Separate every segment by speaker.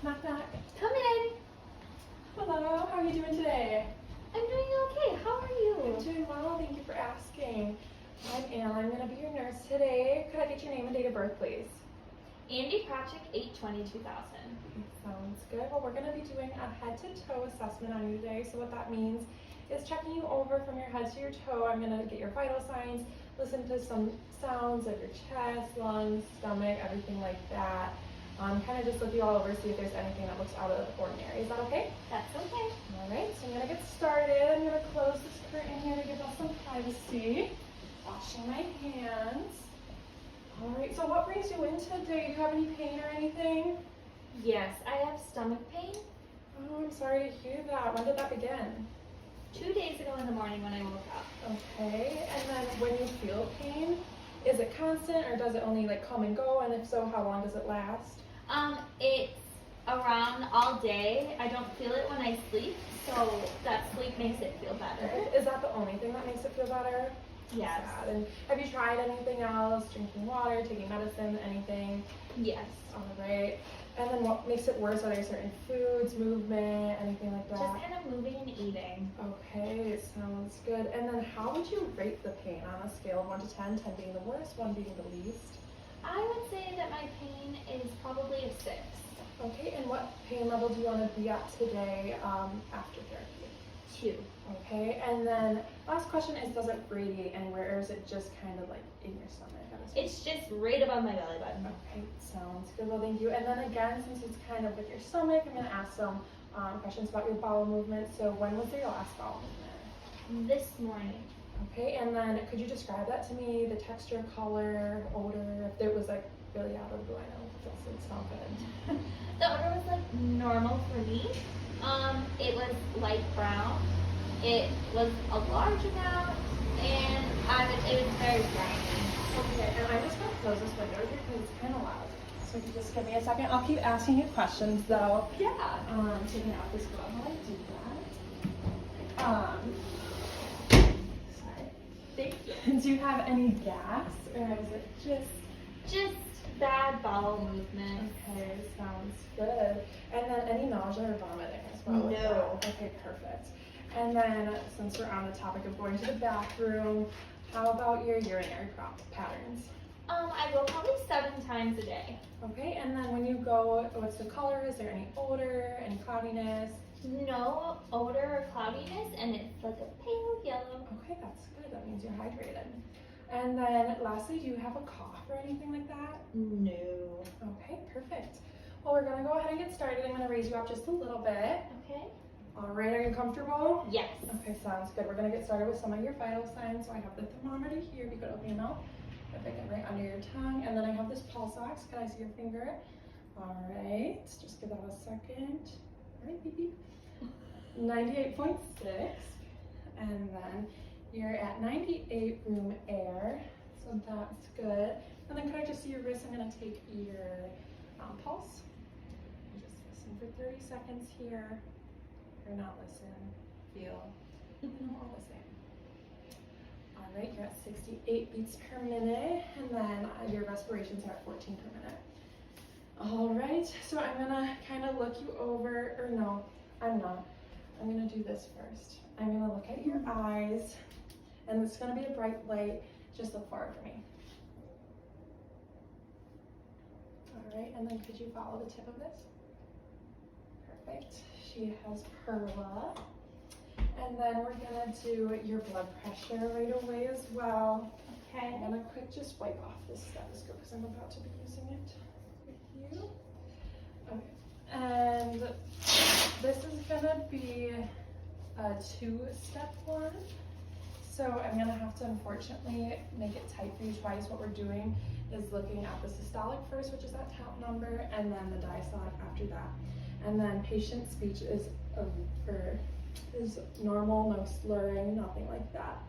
Speaker 1: Knock, knock.
Speaker 2: Come in.
Speaker 1: Hello, how are you doing today?
Speaker 2: I'm doing okay. How are you?
Speaker 1: I'm doing well, thank you for asking. I'm Anna, I'm going to be your nurse today. Could I get your name and date of birth, please?
Speaker 2: Embark 8/20/2000.
Speaker 1: Sounds good. Well, we're going to be doing a head-to-toe assessment on you today. So what that means is checking you over from your head to your toe. I'm going to get your vital signs, listen to some sounds of your chest, lungs, stomach, everything like that. Kind of just look you all over, see if there's anything that looks out of the ordinary. Is that okay?
Speaker 2: That's okay.
Speaker 1: All right, so I'm going to get started. I'm going to close this curtain here to give us some privacy. Washing my hands. All right, so what brings you in today? Do you have any pain or anything?
Speaker 2: Yes, I have stomach pain.
Speaker 1: Oh, I'm sorry to hear that. When did that begin?
Speaker 2: 2 days ago in the morning when I woke up.
Speaker 1: Okay, and then when you feel pain, is it constant or does it only like come and go? And if so, how long does it last?
Speaker 2: It's around all day. I don't feel it when I sleep, so that sleep makes it feel better.
Speaker 1: Is that the only thing that makes it feel better?
Speaker 2: Yes.
Speaker 1: Sad. And have you tried anything else? Drinking water, taking medicine, anything?
Speaker 2: Yes.
Speaker 1: All right. And then what makes it worse? Are there certain foods, movement, anything like that?
Speaker 2: Just kind of moving and eating.
Speaker 1: Okay, sounds good. And then how would you rate the pain on a scale of 1 to 10, 10 being the worst, 1 being the least?
Speaker 2: I would say that my pain is probably a 6.
Speaker 1: Okay, and what pain level do you want to be at today after therapy?
Speaker 2: 2.
Speaker 1: Okay, and then last question is, does it radiate anywhere or is it just kind of like in your stomach?
Speaker 2: It's just right above my belly button.
Speaker 1: Okay, sounds good. Well, thank you. And then again, since it's kind of with your stomach, I'm going to ask some questions about your bowel movement. So when was your last bowel movement?
Speaker 2: This morning.
Speaker 1: Okay, and then could you describe that to me? The texture, color, odor, if it was like really out of the blue, I know it doesn't sound good.
Speaker 2: The odor was like normal for me. It was light brown. It was a large amount, and it was very briny.
Speaker 1: Okay, and I'm just going to close this window here because it's kind of loud. So if you just give me a second, I'll keep asking you questions though.
Speaker 2: Yeah.
Speaker 1: Taking out this glove while I do that. Sorry.
Speaker 2: Thank you.
Speaker 1: Do you have any gas or is it
Speaker 2: Just bad bowel movement.
Speaker 1: Okay, sounds good. And then any nausea or vomiting as well? with
Speaker 2: No.
Speaker 1: that? Okay, perfect. And then since we're on the topic of going to the bathroom, how about your urinary patterns?
Speaker 2: I go probably 7 times a day.
Speaker 1: Okay, and then when you go, what's the color? Is there any odor, any cloudiness?
Speaker 2: No odor or cloudiness, and it's like a pale yellow.
Speaker 1: Okay, that's good. That means you're hydrated. And then lastly, do you have a cough or anything like that?
Speaker 2: No.
Speaker 1: Okay, perfect. Well, we're gonna go ahead and get started. I'm gonna raise you up just a little bit.
Speaker 2: Okay.
Speaker 1: All right, are you comfortable?
Speaker 2: Yes.
Speaker 1: Okay, sounds good. We're gonna get started with some of your vital signs. So I have the thermometer here. If you could open your mouth, perfect, and right under your tongue. And then I have this pulse ox. Can I see your finger? All right, just give that a second. All right, beep beep. 98.6. And then you're at 98 room air. So that's good. And then could I just see your wrist? I'm gonna take your pulse. Just listen for 30 seconds here. Or not listen, feel, all the same. All right, you're at 68 beats per minute, and then your respirations are at 14 per minute. All right, so I'm gonna kind of look you over, or no, I'm not. I'm gonna do this first. I'm gonna look at your eyes, and it's gonna be a bright light. Just look forward for me. All right, and then could you follow the tip of this? Perfect. She has Perla. And then we're gonna do your blood pressure right away as well.
Speaker 2: Okay.
Speaker 1: I'm gonna quick just wipe off this stethoscope because I'm about to be using it with you. Okay. And this is gonna be a 2-step one. So I'm gonna have to unfortunately make it tight for you twice. What we're doing is looking at the systolic first, which is that top number, and then the diastolic after that. And then patient speech is normal, no slurring, nothing like that.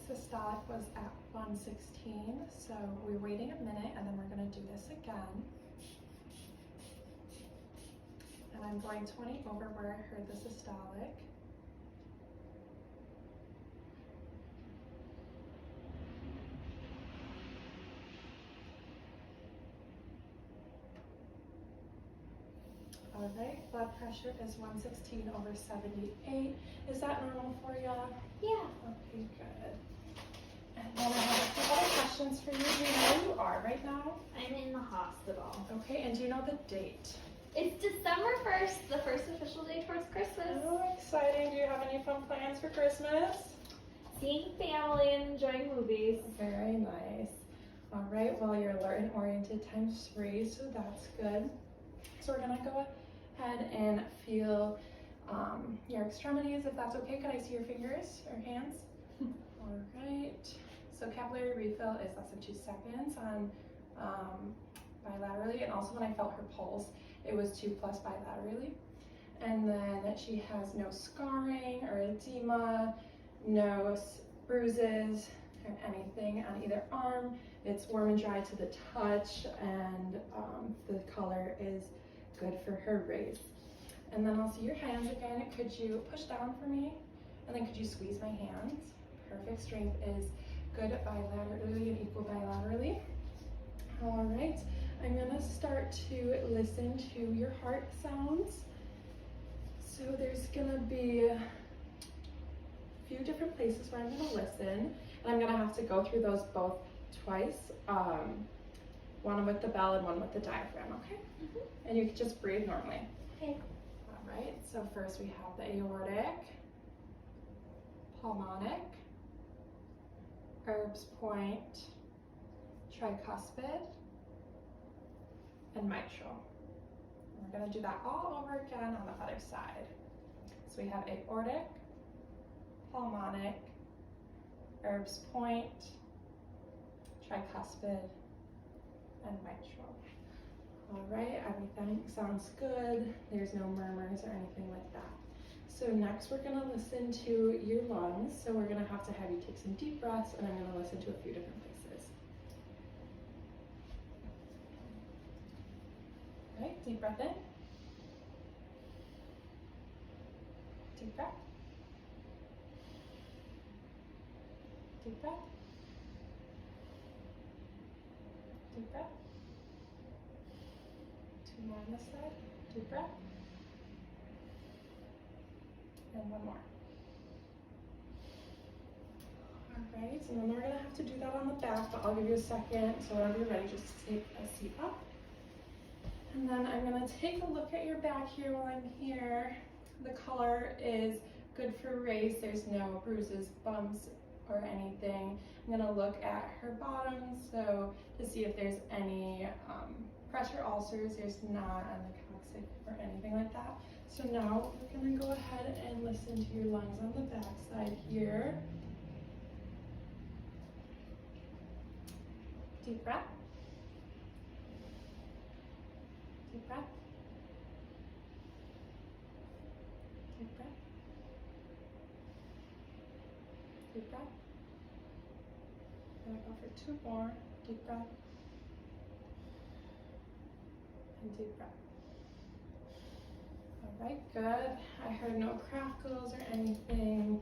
Speaker 1: systolic was at 116, so we're waiting a minute and then we're going to do this again. And I'm going 20 over where I heard the systolic. All right, blood pressure is 116 over 78. Is that normal for you?
Speaker 2: Yeah.
Speaker 1: Okay, good. And then I have a few other questions for you. Do you know where you are right now?
Speaker 2: I'm in the hospital.
Speaker 1: Okay, and do you know the date?
Speaker 2: It's December 1st, the first official day towards Christmas.
Speaker 1: Oh, exciting. Do you have any fun plans for Christmas?
Speaker 2: Seeing family and enjoying movies.
Speaker 1: Very nice. All right, well, you're alert and oriented times 3, so that's good. So we're gonna go ahead and feel your extremities, if that's okay. Can I see your fingers or hands? All right. So capillary refill is less than 2 seconds on bilaterally, and also when I felt her pulse, it was 2+ bilaterally. And then she has no scarring or edema, no bruises or anything on either arm. It's warm and dry to the touch, and the color is good for her race. And then I'll see your hands again. Could you push down for me? And then could you squeeze my hands? Perfect. Strength is good bilaterally and equal bilaterally. All right. I'm gonna start to listen to your heart sounds. So there's gonna be a few different places where I'm gonna listen, and I'm gonna have to go through those both twice. One with the bell and one with the diaphragm, okay? Mm-hmm. And you can just breathe normally.
Speaker 2: Okay.
Speaker 1: All right, so first we have the aortic, pulmonic, Erb's point, tricuspid, and mitral. We're gonna do that all over again on the other side. So we have aortic, pulmonic, Erb's point, tricuspid, and mitral. All right, everything sounds good. There's no murmurs or anything like that. So next we're gonna listen to your lungs. So we're gonna have to have you take some deep breaths, and I'm gonna listen to a few different places. All right, deep breath in. Deep breath. Deep breath. Deep breath. 2 more on this side. Deep breath. And 1 more. All right, and then we're gonna have to do that on the back, but I'll give you a second. So whenever you're ready, just take a seat up. And then I'm gonna take a look at your back here while I'm here. The color is good for race. There's no bruises, bumps, or anything. I'm gonna look at her bottom, so to see if there's any pressure ulcers. There's not on the coccyx or anything like that. So now we're gonna go ahead and listen to your lungs on the back side here. Deep breath. Deep breath. Deep breath. Deep breath. I'm gonna go for 2 more. Deep breath. And deep breath. All right, good. I heard no crackles or anything.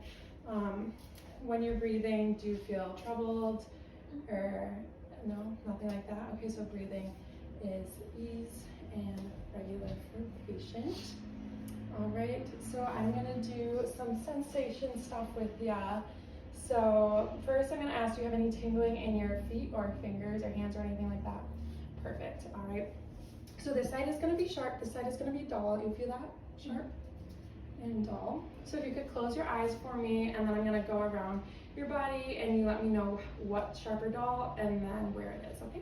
Speaker 1: When you're breathing, do you feel troubled or no, nothing like that? Okay, so breathing is ease and regular for patient. All right, so I'm gonna do some sensation stuff with ya. So first I'm gonna ask, do you have any tingling in your feet or fingers or hands or anything like that? Perfect, all right. So this side is gonna be sharp, this side is gonna be dull. You feel that? Sharp and dull. So if you could close your eyes for me, and then I'm gonna go around your body and you let me know what's sharp or dull and then where it is, okay?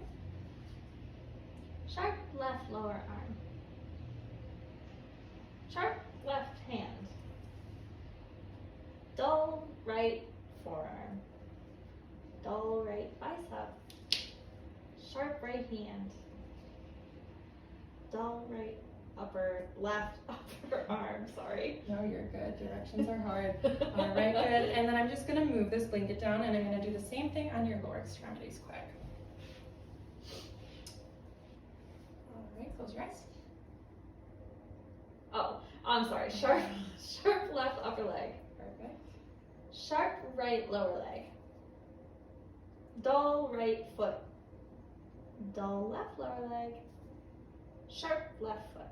Speaker 2: Sharp left lower arm. Sharp left hand. Dull right forearm. Dull right bicep. Sharp right hand. Dull right left upper arm, sorry.
Speaker 1: No, you're good. Directions are hard. All right, good. And then I'm just gonna move this blanket down and I'm gonna do the same thing on your lower extremities quick. All right, close your eyes.
Speaker 2: Oh, I'm sorry. Sharp left upper leg.
Speaker 1: Perfect.
Speaker 2: Sharp right lower leg. Dull right foot. Dull left lower leg. Sharp left foot.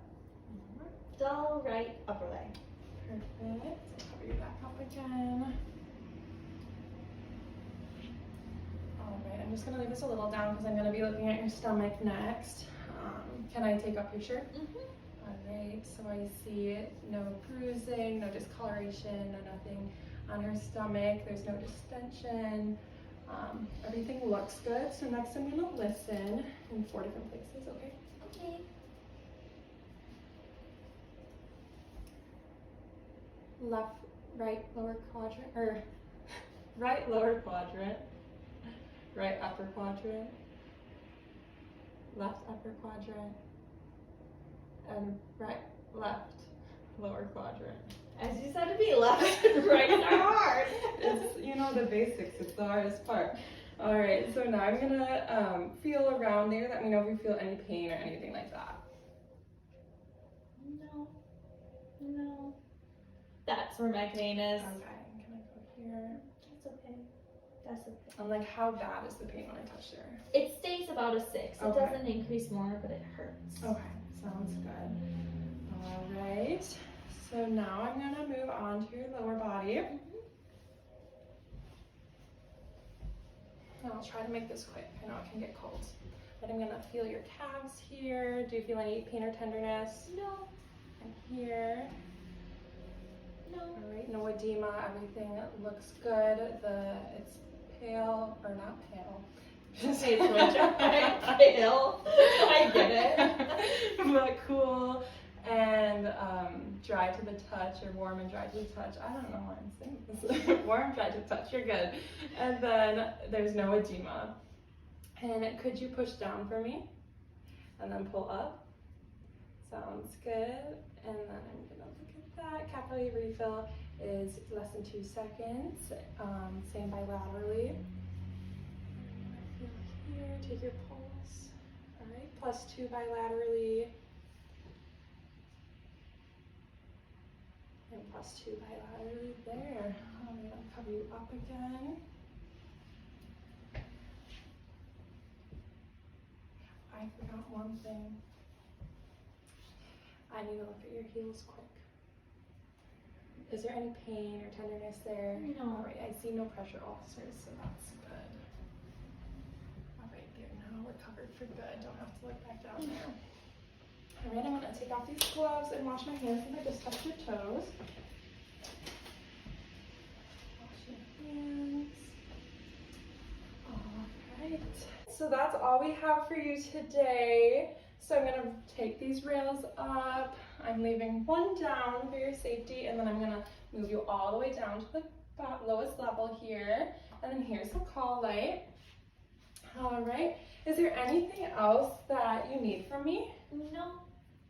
Speaker 2: Dull right upper leg.
Speaker 1: Perfect. Cover your back up again. All right, I'm just gonna leave this a little down because I'm gonna be looking at your stomach next. Can I take up your shirt? All right, so I see no bruising, no discoloration, no nothing on her stomach. There's no distension. Everything looks good. So next I'm gonna listen in 4 different places, okay?
Speaker 2: Okay.
Speaker 1: Left, right, lower quadrant, or right lower quadrant, right upper quadrant, left upper quadrant, and right, left lower quadrant.
Speaker 2: As you said to me, left and right are hard.
Speaker 1: It's, you know, the basics, it's the hardest part. All right, so now I'm gonna feel around there. Let me know if you feel any pain or anything like that.
Speaker 2: No. That's where my pain is.
Speaker 1: Okay, can I go here?
Speaker 2: That's okay.
Speaker 1: I'm like, how bad is the pain when I touch there?
Speaker 2: It stays about a 6.
Speaker 1: Okay.
Speaker 2: It doesn't increase more, but it hurts.
Speaker 1: Okay, sounds good. All right, so now I'm gonna move on to your lower body. And I'll try to make this quick. I know it can get cold. But I'm gonna feel your calves here. Do you feel any pain or tenderness?
Speaker 2: No.
Speaker 1: And here.
Speaker 2: No.
Speaker 1: All right, no edema, everything looks good. It's pale, or not pale.
Speaker 2: Just say it's winter. Pale. I get it.
Speaker 1: But cool and dry to the touch, or warm and dry to the touch. I don't know why I'm saying this. Warm, dry to touch, you're good. And then there's no edema. And could you push down for me? And then pull up. Sounds good. And then I'm gonna look at that. Capillary refill is less than 2 seconds. Same bilaterally. Feel here, take your pulse. All right, +2 bilaterally. And +2 bilaterally there. I'm gonna cover you up again. I forgot one thing. I need to look at your heels quick. Is there any pain or tenderness there?
Speaker 2: No.
Speaker 1: All right, I see no pressure ulcers, so that's good. All right, there, now we're covered for good. Don't have to look back down there. All right, I'm gonna take off these gloves and wash my hands, and I just touch your toes. Wash your hands. All right. So that's all we have for you today. So I'm gonna take these rails up. I'm leaving one down for your safety, and then I'm gonna move you all the way down to the lowest level here. And then here's the call light. All right. Is there anything else that you need from me?
Speaker 2: No.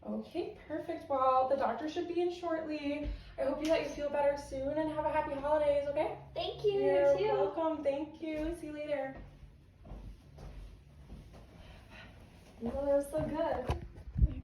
Speaker 1: Okay, perfect. Well, the doctor should be in shortly. I hope that you feel better soon, and have a happy holidays, okay?
Speaker 2: Thank you.
Speaker 1: You're
Speaker 2: You too.
Speaker 1: welcome. Thank you. See you later.
Speaker 2: Oh, that was so good.